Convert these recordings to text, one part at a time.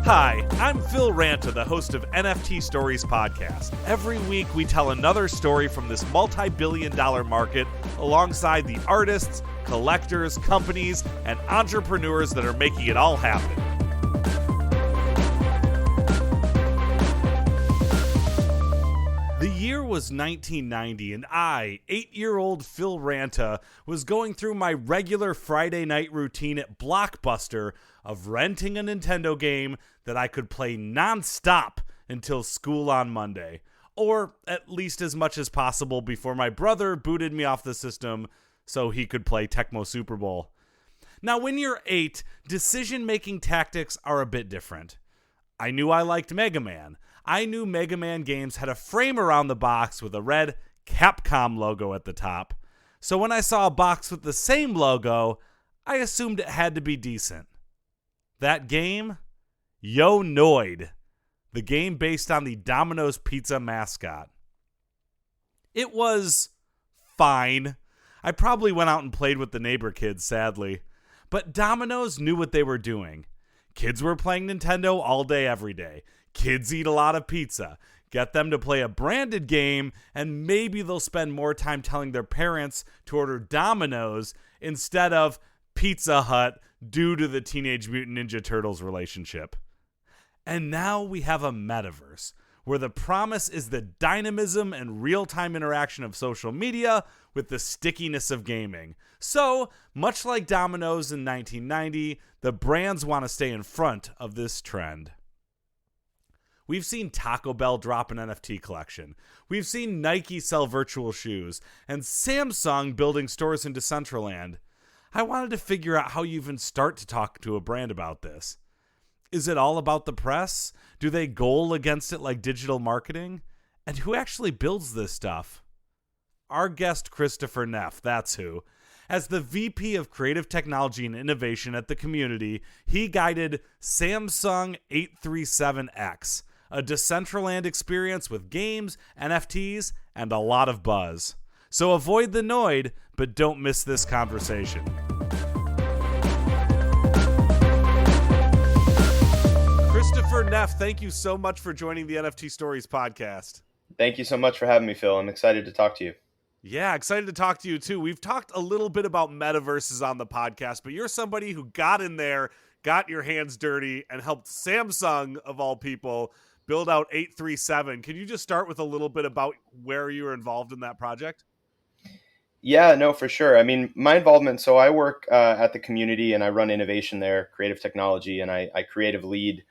Hi, I'm Phil Ranta, the host of NFT Stories Podcast. Every week we tell another story from this multi-billion-dollar market alongside the artists, collectors, companies, and entrepreneurs that are making it all happen. The year was 1990, and I, 8-year-old Phil Ranta, was going through my regular Friday night routine at Blockbuster of renting a Nintendo game that I could play non-stop until school on Monday, or at least as much as possible before my brother booted me off the system so he could play Tecmo Super Bowl. Now, when you're 8, decision-making tactics are a bit different. I knew I liked Mega Man. I knew Mega Man games had a frame around the box with a red Capcom logo at the top. So when I saw a box with the same logo, I assumed it had to be decent. That game? Yo Noid, the game based on the Domino Pizza mascot. It was fine. I probably went out and played with the neighbor kids, sadly. But Domino's knew what they were doing. Kids were playing Nintendo all day, every day. Kids eat a lot of pizza. Get them to play a branded game, and maybe they'll spend more time telling their parents to order Domino's instead of Pizza Hut due to the Teenage Mutant Ninja Turtles relationship. And now we have a metaverse, where the promise is the dynamism and real-time interaction of social media with the stickiness of gaming. So, much like Domino's in 1990, the brands want to stay in front of this trend. We've seen Taco Bell drop an NFT collection. We've seen Nike sell virtual shoes, and Samsung building stores in Decentraland. I wanted to figure out how you even start to talk to a brand about this. Is it all about the press? Do they goal against it like digital marketing? And who actually builds this stuff? Our guest, Christopher Neff, that's who. As the VP of Creative Technology and Innovation at the community, he guided Samsung 837X, a Decentraland experience with games, NFTs, and a lot of buzz. So avoid the Noid, but don't miss this conversation. Christopher Neff, thank you so much for joining the NFT Stories podcast. Thank you so much for having me, Phil. I'm excited to talk to you. Yeah, excited to talk to you too. We've talked a little bit about metaverses on the podcast, but you're somebody who got in there, got your hands dirty, and helped Samsung, of all people, build out 837. Can you just start with a little bit about where you were involved in that project? Yeah, no, for sure. I mean, my involvement, so I work at the community and I run innovation there, creative technology, and I creative lead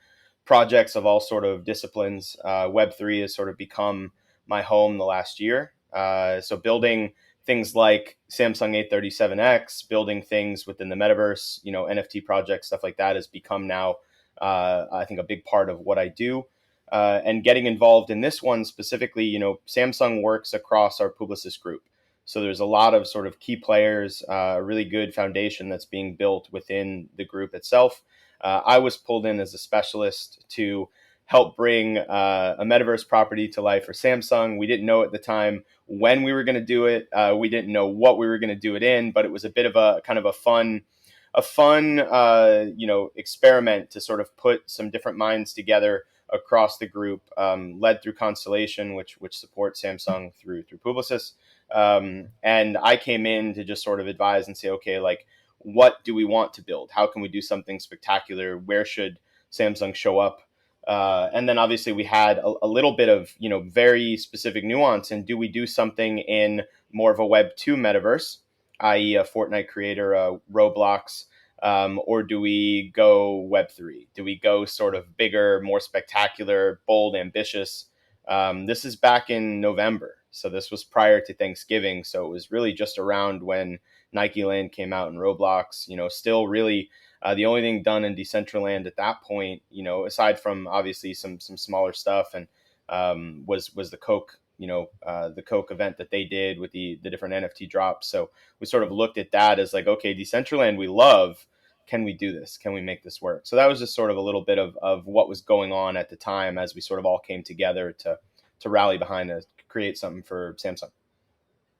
projects of all sort of disciplines. Web3 has sort of become my home the last year. So building things like Samsung 837X, building things within the metaverse, NFT projects, stuff like that has become now, I think, a big part of what I do. And getting involved in this one specifically, Samsung works across our Publicis group. So there's a lot of sort of key players, a really good foundation that's being built within the group itself. I was pulled in as a specialist to help bring a metaverse property to life for Samsung. We didn't know at the time when we were going to do it. We didn't know what we were going to do it in, but it was a bit of a kind of a fun experiment to sort of put some different minds together across the group, led through Constellation, which supports Samsung through Publicis. And I came in to just sort of advise and say, okay, like, what do we want to build? How can we do something spectacular? Where should Samsung show up? And then obviously we had a little bit of, very specific nuance. And do we do something in more of a Web 2 metaverse, i.e. a Fortnite creator, Roblox, or do we go Web 3? Do we go sort of bigger, more spectacular, bold, ambitious? This is back in November. So this was prior to Thanksgiving. So it was really just around when Nike Land came out and Roblox, still really the only thing done in Decentraland at that point, aside from obviously some smaller stuff and was the Coke, the Coke event that they did with the different NFT drops. So we sort of looked at that as like, okay, Decentraland we love. Can we do this? Can we make this work? So that was just sort of a little bit of what was going on at the time as we sort of all came together to rally behind to create something for Samsung.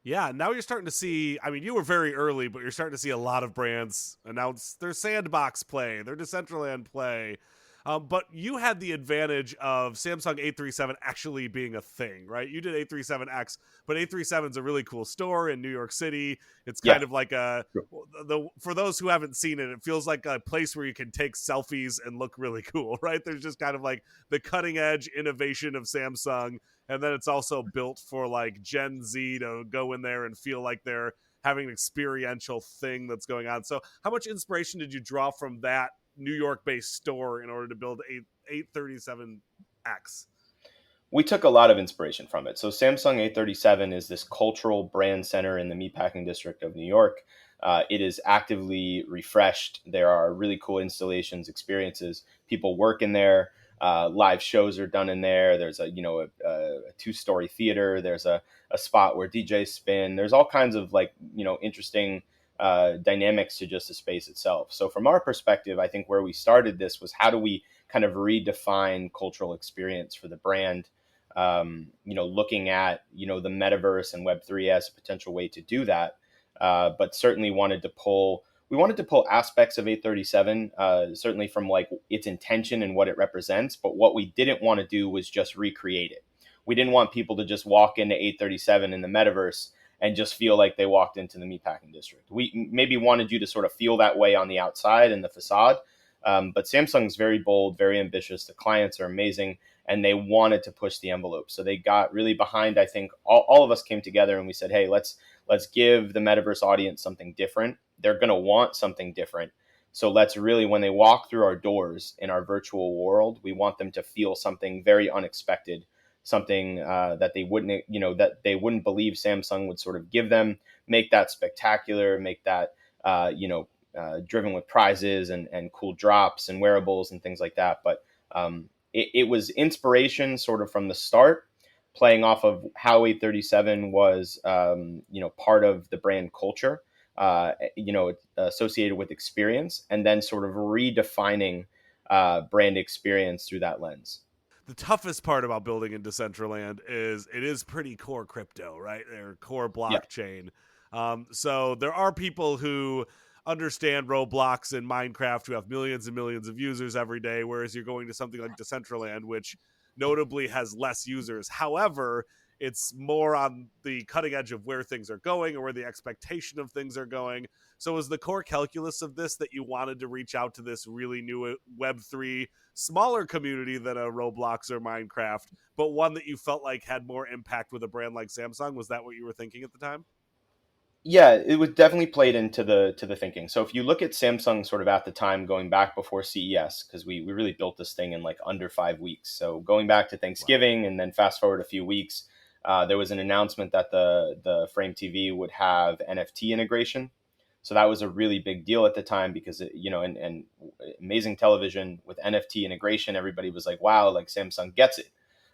Yeah, now you're starting to see, I mean, you were very early, but you're starting to see a lot of brands announce their Sandbox play, their Decentraland play. But you had the advantage of Samsung 837 actually being a thing, right? You did 837X, but 837 is a really cool store in New York City. It's Yeah. kind of like for those who haven't seen it, it feels like a place where you can take selfies and look really cool, right? There's just kind of like the cutting edge innovation of Samsung, and then it's also built for like Gen Z to go in there and feel like they're having an experiential thing that's going on. So how much inspiration did you draw from that New York based store in order to build 837X? We took a lot of inspiration from it. So Samsung 837 is this cultural brand center in the meatpacking district of New York. It is actively refreshed. There are really cool installations, experiences. People work in there. Live shows are done in there. There's a two-story theater. There's a spot where DJs spin. There's all kinds of interesting dynamics to just the space itself. So from our perspective, I think where we started this was how do we kind of redefine cultural experience for the brand, looking at, the metaverse and Web3 as a potential way to do that. But certainly we wanted to pull aspects of 837, certainly from like its intention and what it represents. But what we didn't want to do was just recreate it. We didn't want people to just walk into 837 in the metaverse and just feel like they walked into the meatpacking district. We maybe wanted you to sort of feel that way on the outside and the facade. But Samsung's very bold, very ambitious. The clients are amazing, and they wanted to push the envelope. So they got really behind. I think all of us came together and we said, hey, let's give the metaverse audience something different. They're going to want something different. So let's really, when they walk through our doors in our virtual world, we want them to feel something very unexpected, something that they wouldn't believe Samsung would sort of give them, make that spectacular, make that, driven with prizes and cool drops and wearables and things like that. But it was inspiration sort of from the start, playing off of how 837 was, part of the brand culture, associated with experience, and then sort of redefining brand experience through that lens. The toughest part about building in Decentraland is it is pretty core crypto, right? They're core Yeah. blockchain. So there are people who understand Roblox and Minecraft who have millions and millions of users every day, whereas you're going to something like Decentraland, which notably has less users. However, it's more on the cutting edge of where things are going or where the expectation of things are going. So was the core calculus of this that you wanted to reach out to this really new Web3 smaller community than a Roblox or Minecraft, but one that you felt like had more impact with a brand like Samsung? Was that what you were thinking at the time? Yeah, it was definitely played into the thinking. So if you look at Samsung sort of at the time, going back before CES, because we really built this thing in like under 5 weeks. So going back to Wow. Thanksgiving and then fast forward a few weeks, there was an announcement that the Frame TV would have NFT integration. So that was a really big deal at the time because and amazing television with NFT integration, everybody was like, wow, like Samsung gets it.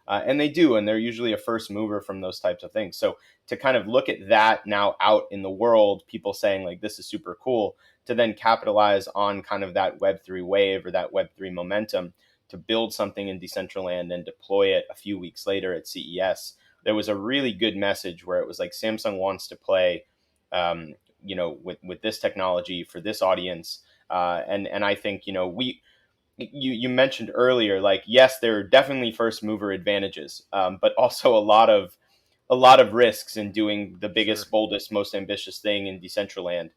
And they do, and they're usually a first mover from those types of things. So to kind of look at that now out in the world, people saying like this is super cool, to then capitalize on kind of that Web3 wave or that Web3 momentum to build something in Decentraland and deploy it a few weeks later at CES. There was a really good message where it was like Samsung wants to play, with this technology for this audience, and I think you mentioned earlier, like, yes, there are definitely first mover advantages, but also a lot of risks in doing the Sure. biggest, boldest, most ambitious thing in Decentraland.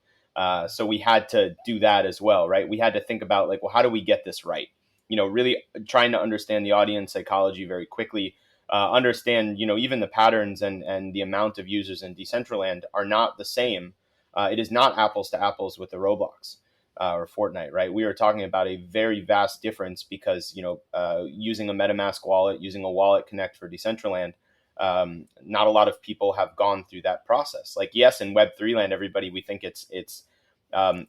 So we had to do that as well, right? We had to think about like, well, how do we get this right? Really trying to understand the audience psychology very quickly. Understand, even the patterns and the amount of users in Decentraland are not the same. It is not apples to apples with the Roblox or Fortnite, right? We are talking about a very vast difference because, using a MetaMask wallet, using a wallet connect for Decentraland, not a lot of people have gone through that process. Like, yes, in Web3 land, everybody, we think it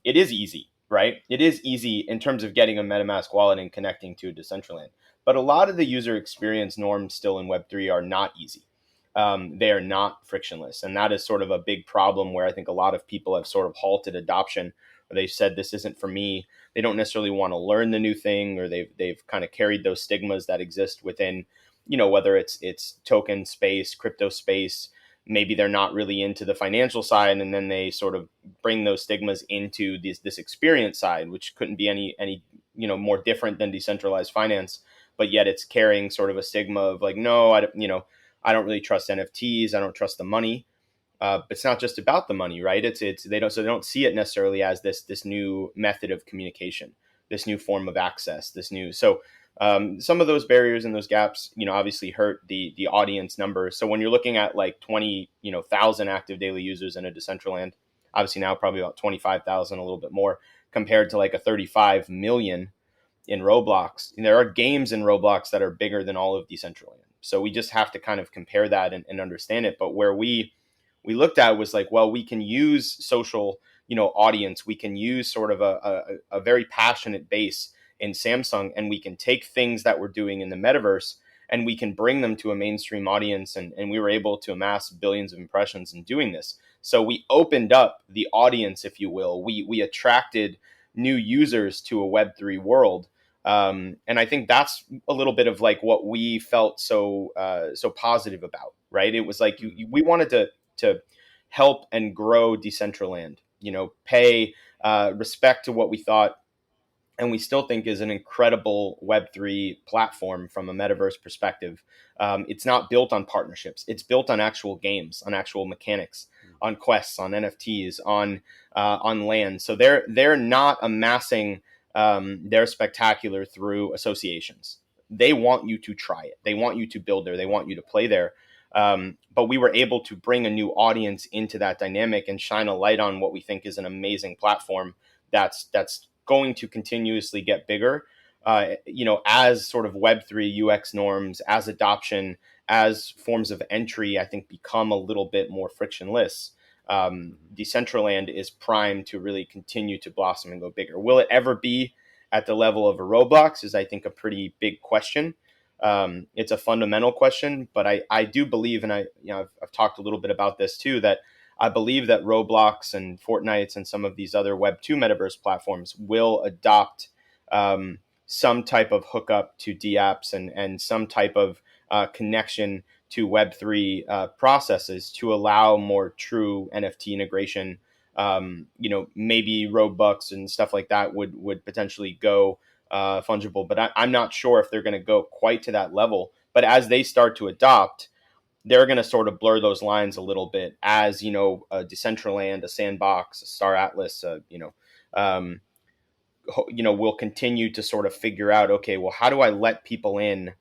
is easy, right? It is easy in terms of getting a MetaMask wallet and connecting to a Decentraland. But a lot of the user experience norms still in Web3 are not easy. They are not frictionless. And that is sort of a big problem where I think a lot of people have sort of halted adoption, or they've said, this isn't for me. They don't necessarily want to learn the new thing, or they've kind of carried those stigmas that exist within, whether it's token space, crypto space. Maybe they're not really into the financial side, and then they sort of bring those stigmas into this experience side, which couldn't be any more different than decentralized finance, but yet it's carrying sort of a stigma of like, no, I don't really trust NFTs. I don't trust the money. But it's not just about the money, right? It's they don't see it necessarily as this new method of communication, this new form of access, this new. So some of those barriers and those gaps, obviously hurt the audience numbers. So when you're looking at like 20,000 active daily users in a Decentraland, obviously now probably about 25,000, a little bit more, compared to like a 35 million in Roblox. And there are games in Roblox that are bigger than all of Decentraland. So we just have to kind of compare that and understand it. But where we looked at was like, well, we can use social, audience. We can use sort of a very passionate base in Samsung, and we can take things that we're doing in the metaverse and we can bring them to a mainstream audience. And we were able to amass billions of impressions in doing this. So we opened up the audience, if you will. We attracted new users to a Web3 world. And I think that's a little bit of like what we felt so positive about, right? It was like we wanted to help and grow Decentraland, pay respect to what we thought and we still think is an incredible Web3 platform from a metaverse perspective. It's not built on partnerships. It's built on actual games, on actual mechanics, on quests, on NFTs, on land. So they're not amassing their spectacular through associations. They want you to try it. They want you to build there. They want you to play there. But we were able to bring a new audience into that dynamic and shine a light on what we think is an amazing platform that's going to continuously get bigger, as sort of Web3 UX norms, as adoption, as forms of entry, I think become a little bit more frictionless. Decentraland is primed to really continue to blossom and go bigger. Will it ever be at the level of a Roblox is, I think, a pretty big question. It's a fundamental question, but I do believe, and I've talked a little bit about this too, that I believe that Roblox and Fortnite and some of these other Web2 metaverse platforms will adopt some type of hookup to DApps and some type of connection to Web3 processes to allow more true NFT integration. Maybe Robux and stuff like that would potentially go fungible, but I'm not sure if they're going to go quite to that level. But as they start to adopt, they're going to sort of blur those lines a little bit as, a Decentraland, a Sandbox, a Star Atlas, we'll continue to sort of figure out, okay, well, how do I let people in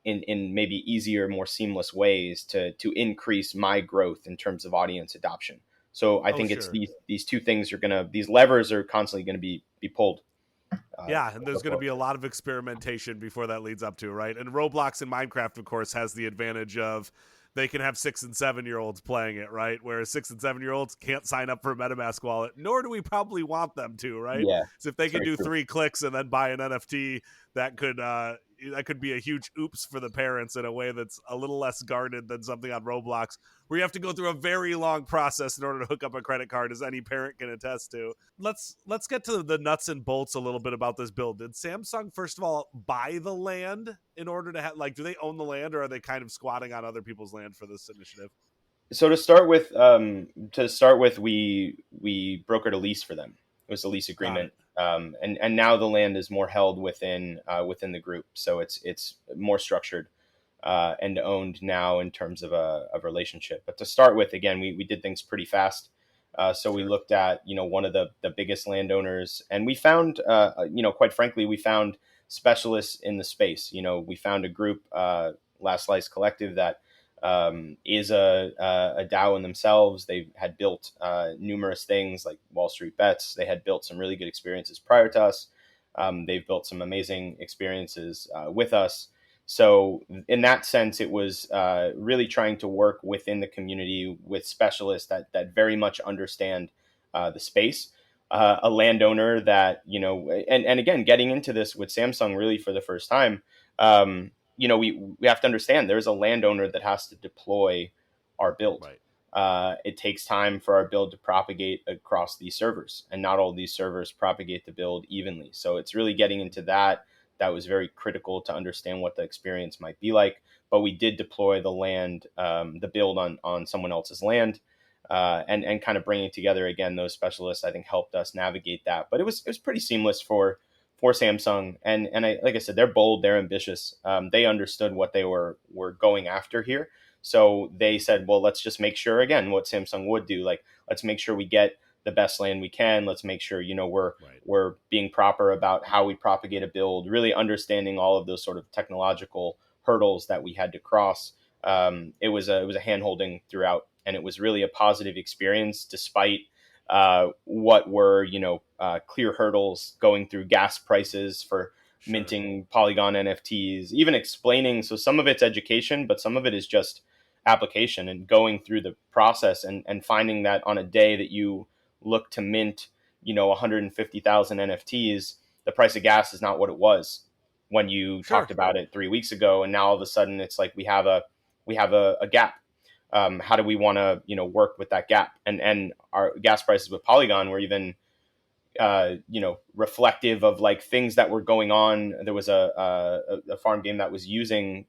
maybe easier, more seamless ways to increase my growth in terms of audience adoption. So I think it's these two things these levers are constantly going to be pulled. Yeah, and there's going to be a lot of experimentation before that leads up to, right? And Roblox and Minecraft, of course, has the advantage of they can have 6 and 7-year-olds playing it, right? Whereas 6 and 7-year-olds can't sign up for a MetaMask wallet, nor do we probably want them to, right? Yeah. So if they can do 3 clicks and then buy an NFT, that could be a huge oops for the parents in a way that's a little less guarded than something on Roblox, where you have to go through a very long process in order to hook up a credit card, as any parent can attest to. Let's get to the nuts and bolts a little bit about this build. Did Samsung, first of all, buy the land in order to have, do they own the land, or are they kind of squatting on other people's land for this initiative? So to start with, we brokered a lease for them. It was a lease agreement. And now the land is more held within the group, so it's more structured and owned now in terms of a relationship. But to start with, again, we did things pretty fast. So we looked at one of the biggest landowners, and we found quite frankly, we found specialists in the space. We found a group, Last Slice Collective, that is a DAO in themselves. They had built numerous things like Wall Street Bets. They had built some really good experiences prior to us. They've built some amazing experiences with us. So in that sense, it was really trying to work within the community with specialists that very much understand the space. A landowner that, and again, getting into this with Samsung really for the first time, we have to understand there's a landowner that has to deploy our build. Right. It takes time for our build to propagate across these servers, and not all these servers propagate the build evenly. So it's really getting into that. That was very critical to understand what the experience might be like. But we did deploy the build on someone else's land, and kind of bringing together again those specialists. I think helped us navigate that. But it was pretty seamless for for Samsung. And like I said, they're bold, they're ambitious. They understood what they were going after here. So they said, well, let's just make sure, again, what Samsung would do, like, let's make sure we get the best land we can. Let's make sure, Right. we're being proper about how we propagate a build, really understanding all of those sort of technological hurdles that we had to cross. It was a hand holding throughout, and it was really a positive experience, despite what were clear hurdles going through gas prices for Sure. minting Polygon NFTs, even explaining. So some of it's education, but some of it is just application and going through the process, and finding that on a day that you look to mint 150,000 NFTs, the price of gas is not what it was when you Sure. talked about it 3 weeks ago, and now all of a sudden it's like we have a gap. How do we want to work with that gap? And our gas prices with Polygon were even reflective of like things that were going on. There was a farm game that was using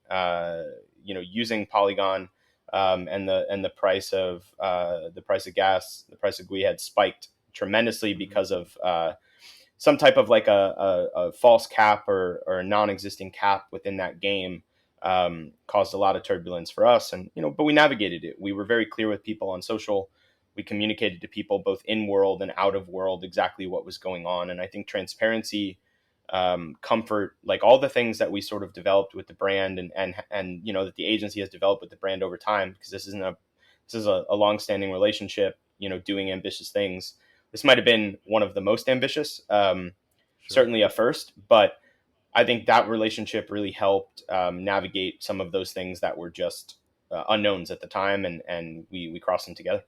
using Polygon, and the price of gas, the price of GUI had spiked tremendously Hmm. because of some type of like a false cap, or a non-existing cap within that game. Caused a lot of turbulence for us, and but we navigated it. We were very clear with people on social. We communicated to people both in world and out of world exactly what was going on. And I think transparency, comfort, like all the things that we sort of developed with the brand, and that the agency has developed with the brand over time, because this is a long-standing relationship, doing ambitious things. This might have been one of the most ambitious, Sure. certainly a first, but I think that relationship really helped navigate some of those things that were just unknowns at the time, and we crossed them together.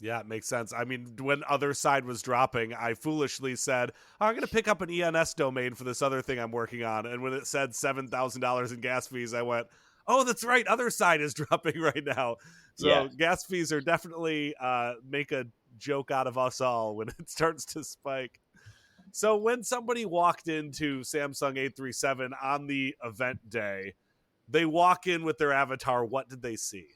Yeah, it makes sense. I mean, when Other Side was dropping, I foolishly said, oh, I'm going to pick up an ENS domain for this other thing I'm working on. And when it said $7,000 in gas fees, I went, oh, that's right. Other Side is dropping right now. Yeah. So gas fees are definitely make a joke out of us all when it starts to spike. So when somebody walked into Samsung 837 on the event day, they walk in with their avatar. What did they see?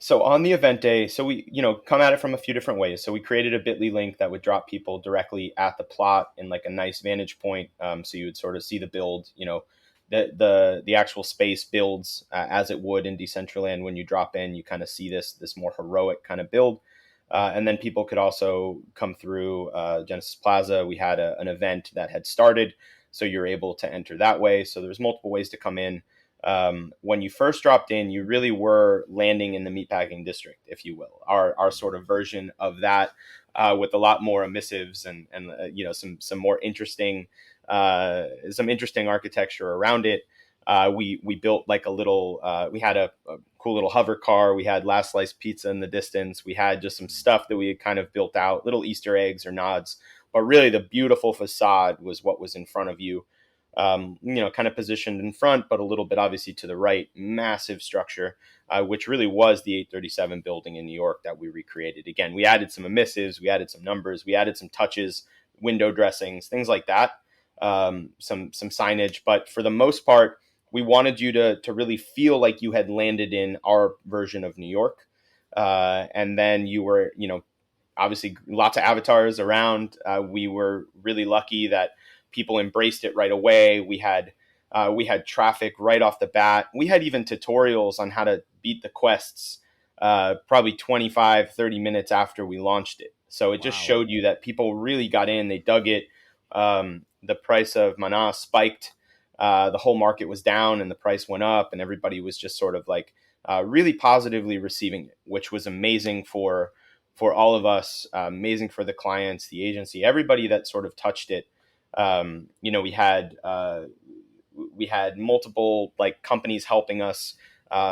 So on the event day, so we, come at it from a few different ways. So we created a Bitly link that would drop people directly at the plot in like a nice vantage point. So you would sort of see the build, the actual space builds as it would in Decentraland. When you drop in, you kind of see this more heroic kind of build. And then people could also come through Genesis Plaza. We had an event that had started, so you're able to enter that way. So there's multiple ways to come in. When you first dropped in, you really were landing in the meatpacking district, if you will, our sort of version of that, with a lot more emissives, and some more interesting some interesting architecture around it. We built like a little we had a cool little hover car. We had Last Slice Pizza in the distance. We had just some stuff that we had kind of built out, little Easter eggs or nods. But really, the beautiful facade was what was in front of you. Kind of positioned in front, but a little bit obviously to the right. Massive structure, which really was the 837 building in New York that we recreated. Again, we added some emissives, we added some numbers, we added some touches, window dressings, things like that, some signage. But for the most part, we wanted you to really feel like you had landed in our version of New York. And then you were, obviously lots of avatars around. We were really lucky that people embraced it right away. We had traffic right off the bat. We had even tutorials on how to beat the quests, probably 25, 30 minutes after we launched it. So it just Wow. showed you that people really got in, they dug it. The price of mana spiked. The whole market was down and the price went up, and everybody was just sort of like really positively receiving it, which was amazing for all of us, amazing for the clients, the agency, everybody that sort of touched it. We had multiple like companies helping us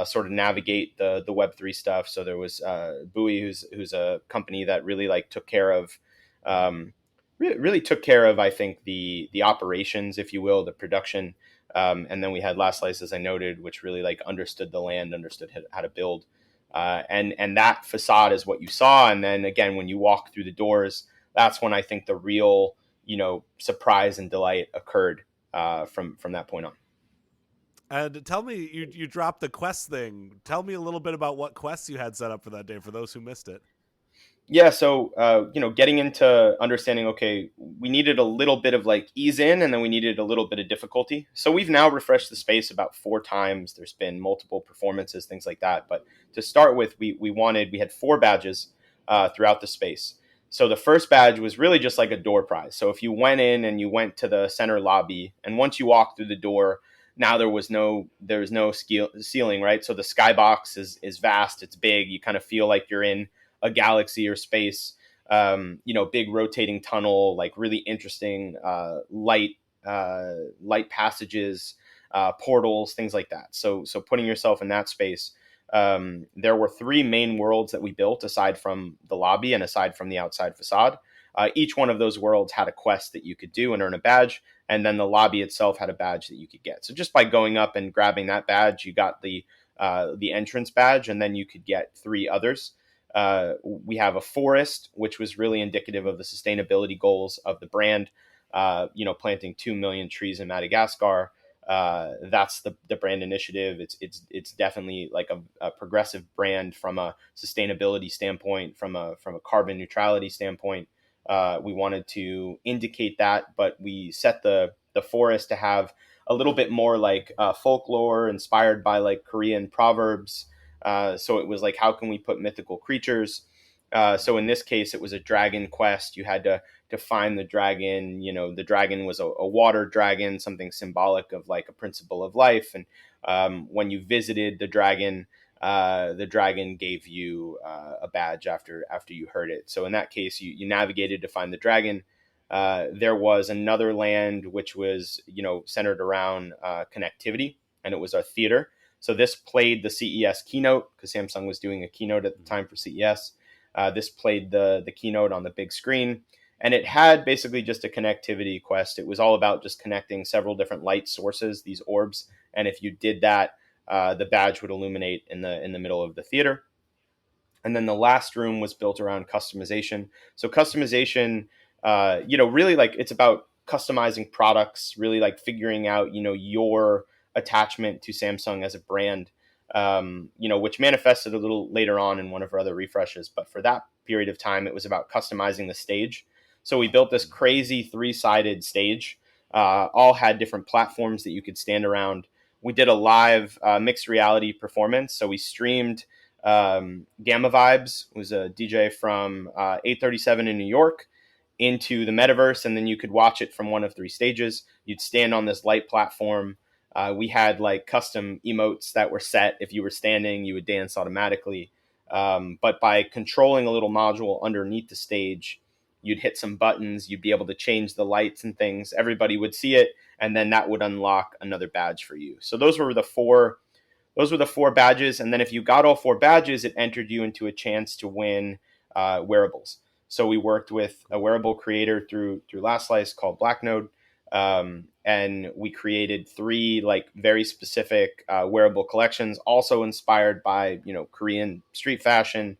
sort of navigate the Web3 stuff. So there was Bowie, who's a company that really like took care of, really took care of, I think, the operations, if you will, the production. And then we had Last Slice, as I noted, which really like understood the land, understood how to build. And that facade is what you saw. And then again, when you walk through the doors, that's when I think the real, surprise and delight occurred from that point on. And tell me, you dropped the quest thing. Tell me a little bit about what quests you had set up for that day for those who missed it. Yeah, so getting into understanding, okay, we needed a little bit of like ease in, and then we needed a little bit of difficulty. So we've now refreshed the space about 4 times. There's been multiple performances, things like that. But to start with, we had 4 badges throughout the space. So the first badge was really just like a door prize. So if you went in and you went to the center lobby, and once you walked through the door, now there was no ceiling, right? So the skybox is vast, it's big. You kind of feel like you're in a galaxy or space. Big rotating tunnel, like really interesting light passages, portals, things like that. So putting yourself in that space. There were 3 main worlds that we built aside from the lobby and aside from the outside facade. Each one of those worlds had a quest that you could do and earn a badge, and then the lobby itself had a badge that you could get. So just by going up and grabbing that badge, you got the entrance badge, and then you could get 3 others. We have a forest, which was really indicative of the sustainability goals of the brand. Planting 2 million trees in Madagascar. That's the brand initiative. It's definitely like a progressive brand from a sustainability standpoint, from a carbon neutrality standpoint. We wanted to indicate that, but we set the forest to have a little bit more like folklore inspired by like Korean proverbs. So it was like, how can we put mythical creatures? So in this case, it was a dragon quest. You had to find the dragon. The dragon was a water dragon, something symbolic of like a principle of life. And when you visited the dragon gave you a badge after you heard it. So in that case, you navigated to find the dragon. There was another land which was centered around connectivity, and it was a theater. So this played the CES keynote because Samsung was doing a keynote at the time for CES. This played the keynote on the big screen, and it had basically just a connectivity quest. It was all about just connecting several different light sources, these orbs, and if you did that, the badge would illuminate in the middle of the theater. And then the last room was built around customization. So customization, really like it's about customizing products, really like figuring out, your attachment to Samsung as a brand, which manifested a little later on in one of our other refreshes. But for that period of time, it was about customizing the stage. So we built this crazy 3-sided stage, all had different platforms that you could stand around. We did a live mixed reality performance. So we streamed Gamma Vibes, was a DJ from 837 in New York, into the metaverse, and then you could watch it from one of 3 stages. You'd stand on this light platform. We had like custom emotes that were set. If you were standing, you would dance automatically. But by controlling a little module underneath the stage, you'd hit some buttons, you'd be able to change the lights and things. Everybody would see it, and then that would unlock another badge for you. So those were the 4 badges, and then if you got all 4 badges, it entered you into a chance to win wearables. So we worked with a wearable creator through Last Slice called Noid, and we created 3 like very specific wearable collections, also inspired by Korean street fashion,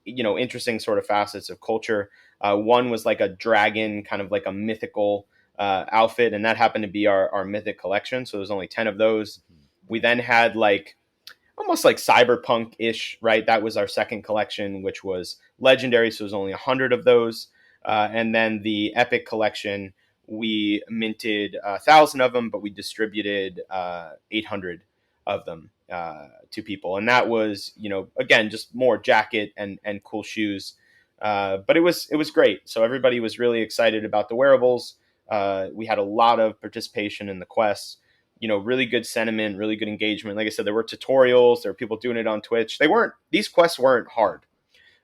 interesting sort of facets of culture. One was like a dragon, kind of like a mythical outfit, and that happened to be our mythic collection. So there's only 10 of those. We then had like almost like cyberpunk-ish, right? That was our second collection, which was legendary. So there's only 100 of those. And then the epic collection, we minted 1,000 of them, but we distributed 800 of them to people. And that was, again, just more jacket and cool shoes. But it was great. So everybody was really excited about the wearables. We had a lot of participation in the quests. Really good sentiment, really good engagement. Like I said, there were tutorials, there were people doing it on Twitch. These quests weren't hard.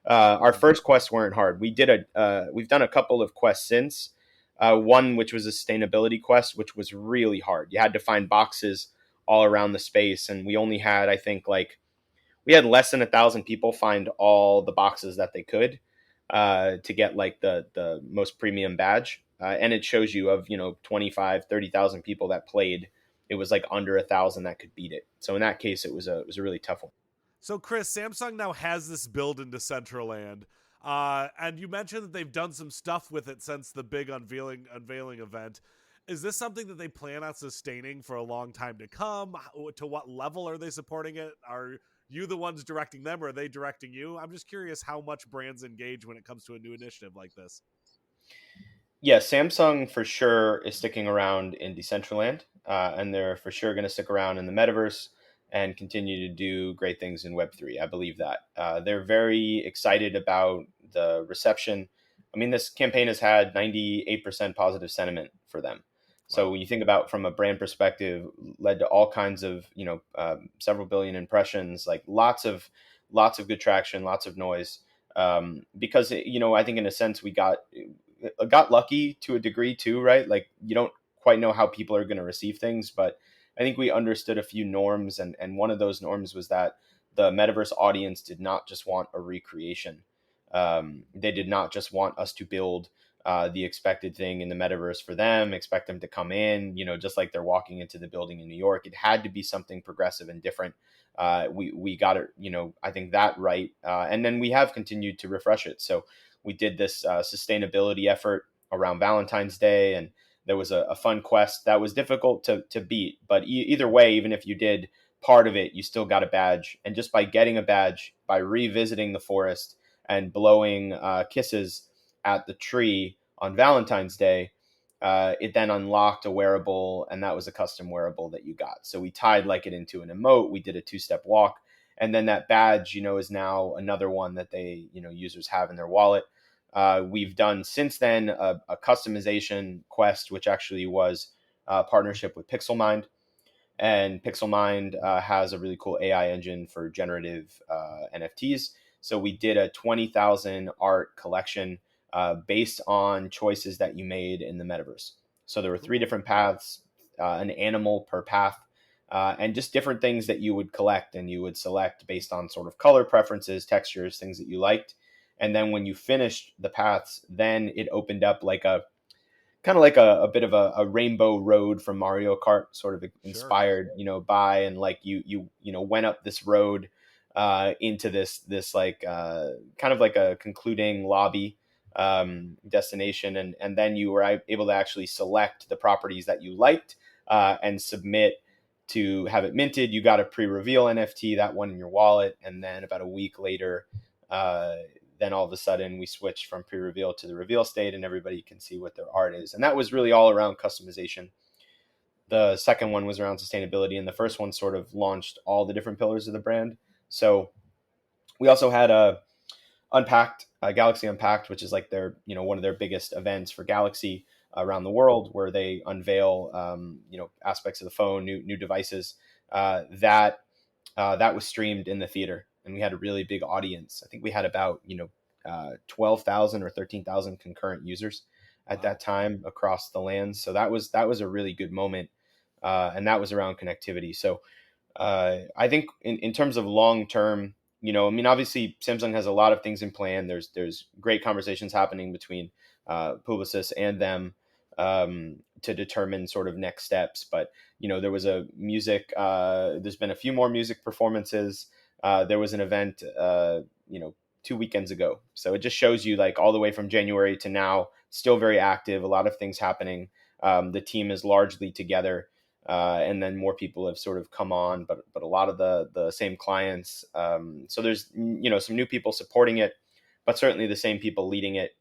Our first quests weren't hard. We've done a couple of quests since. One which was a sustainability quest, which was really hard. You had to find boxes all around the space, and we only had, I think, we had less than 1,000 people find all the boxes that they could to get like the most premium badge. And it shows you of 25, 30,000 people that played, it was like under 1,000 that could beat it. So in that case, it was a really tough one. So, Chris, Samsung now has this build in Decentraland, and you mentioned that they've done some stuff with it since the big unveiling event. Is this something that they plan on sustaining for a long time to come? To what level are they supporting it? Are you the ones directing them, or are they directing you? I'm just curious how much brands engage when it comes to a new initiative like this. Yeah, Samsung for sure is sticking around in Decentraland, and they're for sure going to stick around in the metaverse and continue to do great things in Web3. I believe that. They're very excited about the reception. I mean, this campaign has had 98% positive sentiment for them. So Wow. when you think about from a brand perspective, led to all kinds of several billion impressions, like lots of good traction, lots of noise. Because I think in a sense we got lucky to a degree too, right? Like you don't quite know how people are going to receive things, but I think we understood a few norms, and one of those norms was that the metaverse audience did not just want a recreation. They did not just want us to build the expected thing in the metaverse for them, expect them to come in, just like they're walking into the building in New York. It had to be something progressive and different. We got it, I think that right, and then we have continued to refresh it. So we did this sustainability effort around Valentine's Day, and there was a fun quest that was difficult to beat. But either way, even if you did part of it, you still got a badge. And just by getting a badge, by revisiting the forest and blowing kisses at the tree on Valentine's Day, it then unlocked a wearable, and that was a custom wearable that you got. So we tied like it into an emote. We did a 2-step walk, and then that badge, is now another one that they, users have in their wallet. We've done since then a customization quest, which actually was a partnership with PixelMind. And PixelMind has a really cool AI engine for generative NFTs. So we did a 20,000 art collection based on choices that you made in the metaverse. So there were three Cool. different paths, an animal per path, and just different things that you would collect and you would select based on sort of color preferences, textures, things that you liked. And then when you finished the paths, then it opened up like a kind of like a bit of a rainbow road from Mario Kart, sort of Sure. inspired, by, and like you went up this road into this like kind of like a concluding lobby destination, and then you were able to actually select the properties that you liked and submit to have it minted. You got a pre-reveal NFT, that one in your wallet, and then about a week later, uh, then all of a sudden we switched from pre-reveal to the reveal state, and everybody can see what their art is. And that was really all around customization. The second one was around sustainability, and the first one sort of launched all the different pillars of the brand. So we also had a Unpacked, Galaxy Unpacked, which is like their, one of their biggest events for Galaxy around the world, where they unveil, aspects of the phone, new devices. That was streamed in the theater, and we had a really big audience. I think we had about 12,000 or 13,000 concurrent users at Wow. that time across the lands. So that was a really good moment, and that was around connectivity. So I think in terms of long term, I mean, obviously Samsung has a lot of things in plan. There's great conversations happening between Publicis and them to determine sort of next steps. But there was a music. There's been a few more music performances. There was an event, 2 weekends ago. So it just shows you like all the way from January to now, still very active. A lot of things happening. The team is largely together, and then more people have sort of come on, but a lot of the same clients. So there's some new people supporting it, but certainly the same people leading it.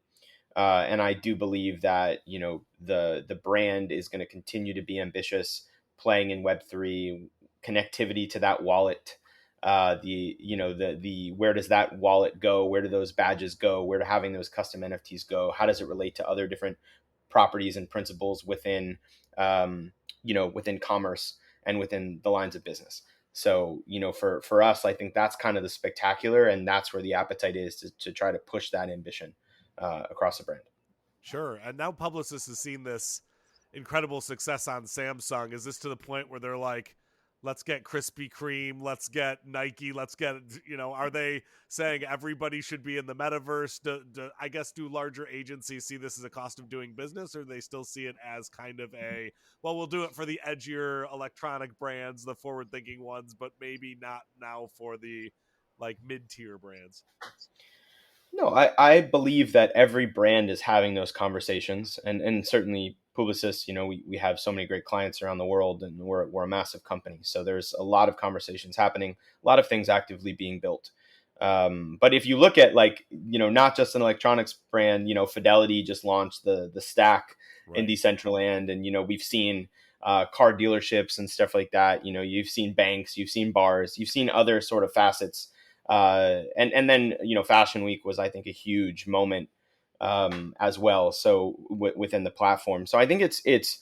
And I do believe that the brand is going to continue to be ambitious, playing in Web3, connectivity to that wallet. The where does that wallet go? Where do those badges go? Where do having those custom NFTs go? How does it relate to other different properties and principles within within commerce and within the lines of business? So for us, I think that's kind of the spectacular, and that's where the appetite is to try to push that ambition across the brand. Sure. And now Publicis has seen this incredible success on Samsung. Is this to the point where they're like, let's get Krispy Kreme, let's get Nike, let's get, are they saying everybody should be in the metaverse? I guess, do larger agencies see this as a cost of doing business, or do they still see it as kind of well, we'll do it for the edgier electronic brands, the forward thinking ones, but maybe not now for the like mid tier brands? No, I believe that every brand is having those conversations, and certainly Publicis, we have so many great clients around the world, and we're a massive company. So there's a lot of conversations happening, a lot of things actively being built. But if you look at, like, not just an electronics brand, Fidelity just launched the Stack in Right. Decentraland, and we've seen car dealerships and stuff like that. You've seen banks, you've seen bars, you've seen other sort of facets. And then Fashion Week was, I think, a huge moment as well. So within the platform, so I think it's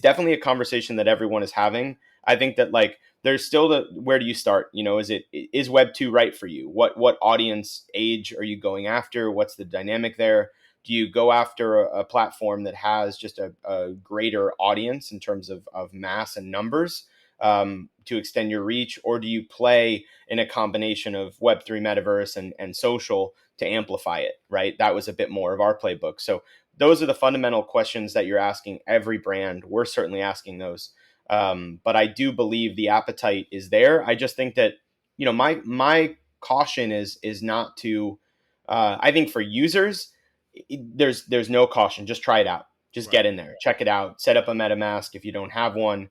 definitely a conversation that everyone is having. I think that, like, there's still where do you start? Is Web2 right for you? What audience age are you going after? What's the dynamic there? Do you go after a platform that has just a greater audience in terms of mass and numbers, to extend your reach? Or do you play in a combination of Web3, Metaverse, and social to amplify it, right? That was a bit more of our playbook. So those are the fundamental questions that you're asking every brand. We're certainly asking those. But I do believe the appetite is there. I just think that, my caution is not to, I think for users, there's no caution. Just try it out. Just Right. get in there, check it out, set up a MetaMask if you don't have one.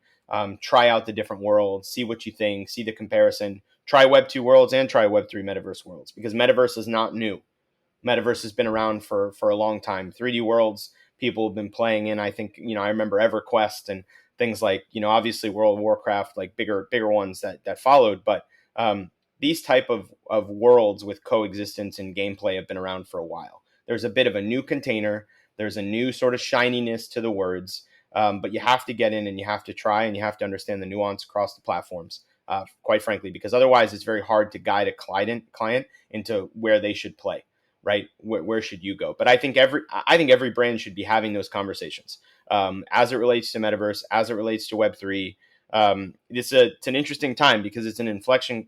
Try out the different worlds, see what you think, see the comparison. Try Web2 worlds and try Web3 Metaverse worlds, because Metaverse is not new. Metaverse has been around for a long time. 3D worlds, people have been playing in. I think, I remember EverQuest and things like, obviously World of Warcraft, like bigger ones that followed. But these type of worlds with coexistence and gameplay have been around for a while. There's a bit of a new container. There's a new sort of shininess to the words. But you have to get in and you have to try, and you have to understand the nuance across the platforms, quite frankly, because otherwise it's very hard to guide a client into where they should play. Right? Where should you go? But I think every brand should be having those conversations, as it relates to Metaverse, as it relates to Web3. It's an interesting time because it's an inflection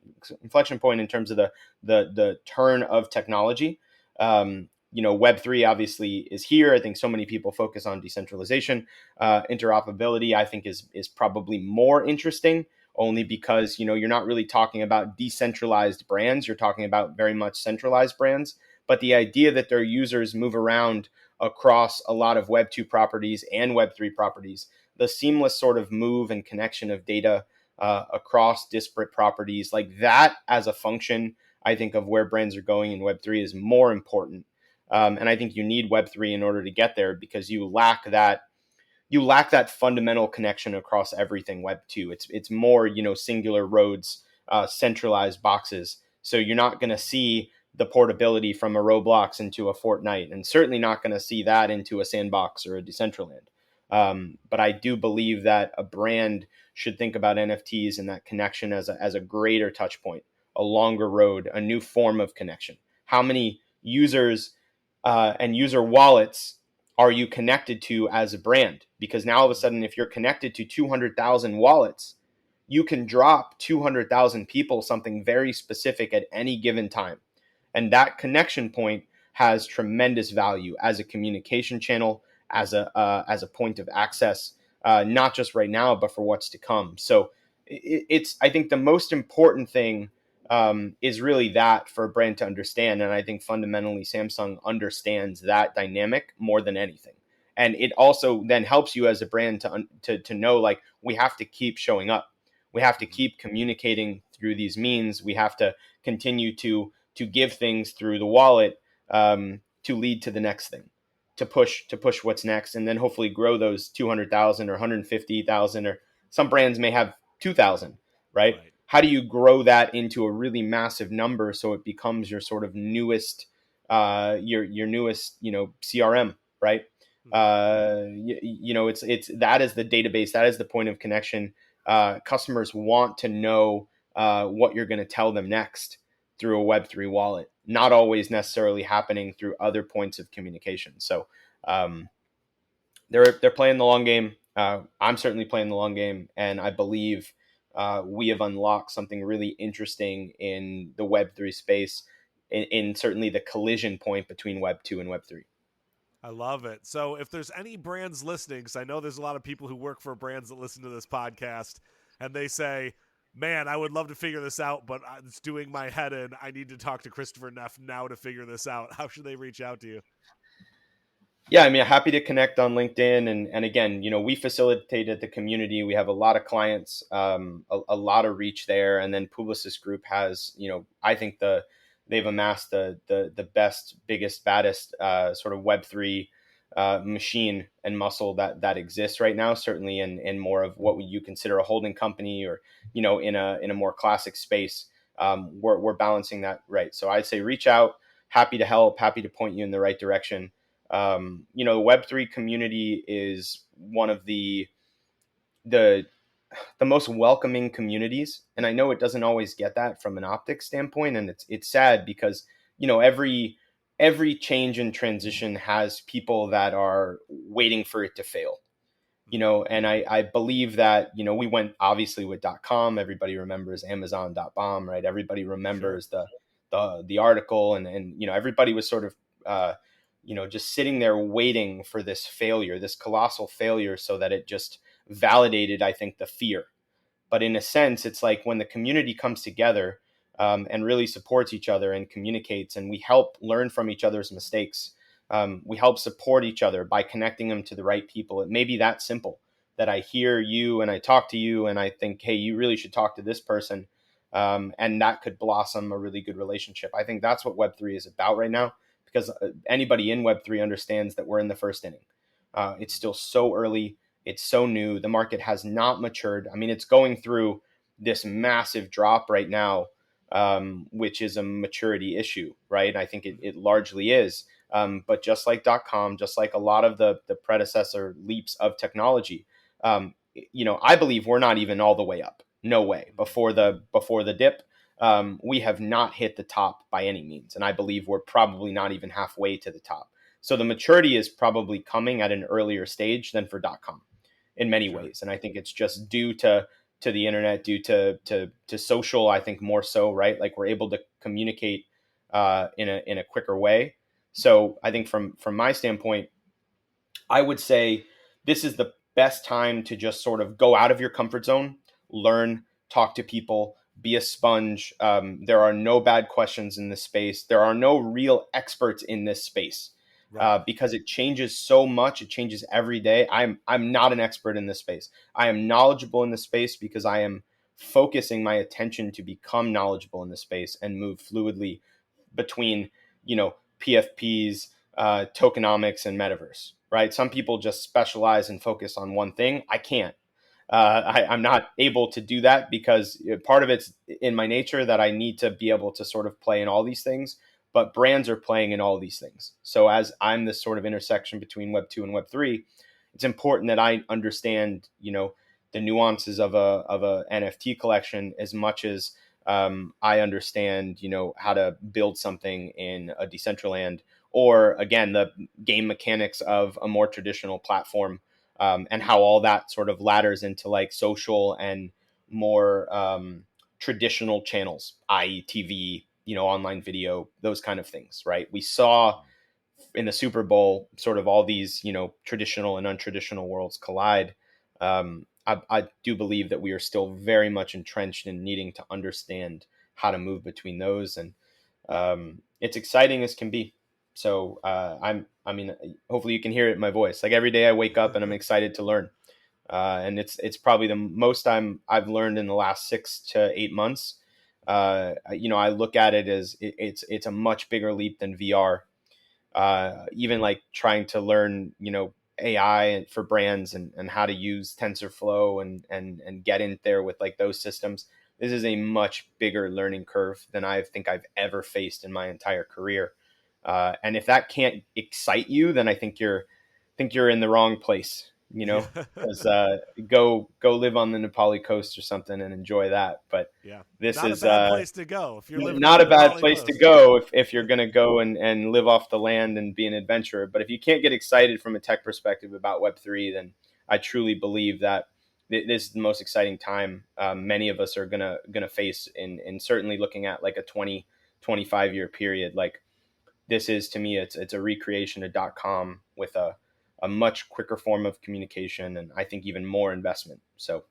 point in terms of the turn of technology. Web3 obviously is here. I think so many people focus on decentralization. Interoperability, I think, is probably more interesting, only because you're not really talking about decentralized brands. You're talking about very much centralized brands. But the idea that their users move around across a lot of Web2 properties and Web3 properties, the seamless sort of move and connection of data across disparate properties, like that as a function, I think, of where brands are going in Web3 is more important. And I think you need Web3 in order to get there, because you lack that fundamental connection across everything Web2. It's more, singular roads, centralized boxes. So you're not going to see the portability from a Roblox into a Fortnite, and certainly not going to see that into a Sandbox or a Decentraland. But I do believe that a brand should think about NFTs and that connection as a greater touch point, a longer road, a new form of connection. How many users and user wallets are you connected to as a brand? Because now all of a sudden, if you're connected to 200,000 wallets, you can drop 200,000 people something very specific at any given time. And that connection point has tremendous value as a communication channel, as a point of access, not just right now, but for what's to come. So it's I think the most important thing is really that for a brand to understand. And I think fundamentally Samsung understands that dynamic more than anything. And it also then helps you as a brand to know, like, we have to keep showing up. We have to Mm-hmm. keep communicating through these means. We have to continue to give things through the wallet, to lead to the next thing, to push what's next, and then hopefully grow those 200,000 or 150,000, or some brands may have 2,000, right? Right. How do you grow that into a really massive number so it becomes your sort of newest, your newest, CRM, right? Mm-hmm. It's that is the database, that is the point of connection. Customers want to know what you're going to tell them next through a Web3 wallet, not always necessarily happening through other points of communication. So um, they're playing the long game. I'm certainly playing the long game, and I believe we have unlocked something really interesting in the Web3 space, in certainly the collision point between Web2 and Web3. I love it. So, if there's any brands listening, because I know there's a lot of people who work for brands that listen to this podcast, and they say, "Man, I would love to figure this out, but it's doing my head in. I need to talk to Christopher Neff now to figure this out." How should they reach out to you? Yeah, I mean, happy to connect on LinkedIn, and again, we facilitated the community. We have a lot of clients, a lot of reach there, and then Publicis Group has, I think they've amassed the best, biggest, baddest sort of Web3 machine and muscle that exists right now. Certainly in more of what you consider a holding company, or in a more classic space. We're balancing that right. So I'd say reach out. Happy to help. Happy to point you in the right direction. The Web3 community is one of the the most welcoming communities, and I know it doesn't always get that from an optics standpoint, and it's sad because every change and transition has people that are waiting for it to fail. And I believe that, we went obviously with .com. Everybody remembers Amazon.bomb, right? Everybody Sure. remembers the article, and everybody was sort of just sitting there waiting for this failure, this colossal failure, so that it just validated, I think, the fear. But in a sense, it's like when the community comes together, and really supports each other and communicates, and we help learn from each other's mistakes. We help support each other by connecting them to the right people. It may be that simple, that I hear you and I talk to you and I think, hey, you really should talk to this person. And that could blossom a really good relationship. I think that's what Web3 is about right now, because anybody in Web3 understands that we're in the first inning. It's still so early. It's so new. The market has not matured. I mean, it's going through this massive drop right now, which is a maturity issue, right? I think it largely is. But just like .com, just like a lot of the predecessor leaps of technology, I believe we're not even all the way up. No way. Before the dip, we have not hit the top by any means, and I believe we're probably not even halfway to the top. So the maturity is probably coming at an earlier stage than for .com in many Sure. ways, and I think it's just due to the internet, due to social. I think more so, right? Like we're able to communicate in a quicker way. So I think from my standpoint, I would say this is the best time to just sort of go out of your comfort zone, learn, talk to people, be a sponge. There are no bad questions in this space. There are no real experts in this space, Right. because it changes so much. It changes every day. I'm not an expert in this space. I am knowledgeable in this space because I am focusing my attention to become knowledgeable in this space and move fluidly between PFPs, tokenomics, and metaverse. Right? Some people just specialize and focus on one thing. I can't. I'm not able to do that because part of it's in my nature that I need to be able to sort of play in all these things. But brands are playing in all these things. So as I'm this sort of intersection between Web 2 and Web 3, it's important that I understand, the nuances of a NFT collection as much as I understand, how to build something in a Decentraland, or again, the game mechanics of a more traditional platform, and how all that sort of ladders into like social and more traditional channels, i.e., TV, online video, those kind of things, right? We saw in the Super Bowl sort of all these, traditional and untraditional worlds collide. I do believe that we are still very much entrenched in needing to understand how to move between those, and it's exciting as can be. So I mean, hopefully you can hear it in my voice. Like every day I wake up and I'm excited to learn, and it's probably the most I've learned in the last 6 to 8 months. I look at it as it's a much bigger leap than VR. Even like trying to learn, AI for brands, and how to use TensorFlow and get in there with like those systems. This is a much bigger learning curve than I think I've ever faced in my entire career. And if that can't excite you, then I think you're in the wrong place, Yeah. because go live on the Nepali coast or something and enjoy that. But Yeah. this Not a is bad place to go if you're living on not the a bad Nepali place to coast. go if you're going to go and live off the land and be an adventurer. But if you can't get excited from a tech perspective about Web 3, then I truly believe that this is the most exciting time many of us are gonna face in certainly looking at like a 20-25 year period. Like this is, to me, it's a recreation of .com with a much quicker form of communication, and I think even more investment. So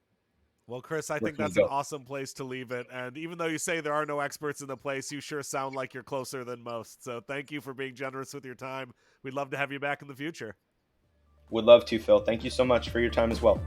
Well, Chris, I Where think can we that's an go? awesome place to leave it. And even though you say there are no experts in the place, you sure sound like you're closer than most. So thank you for being generous with your time. We'd love to have you back in the future. Would love to, Phil. Thank you so much for your time as well.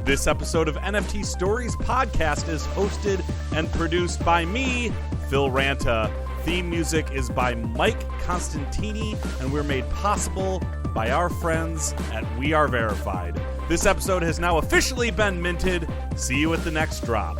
This episode of NFT Stories Podcast is hosted and produced by me, Phil Ranta. Theme music is by Mike Constantini, and we're made possible by our friends at We Are Verified. This episode has now officially been minted. See you at the next drop.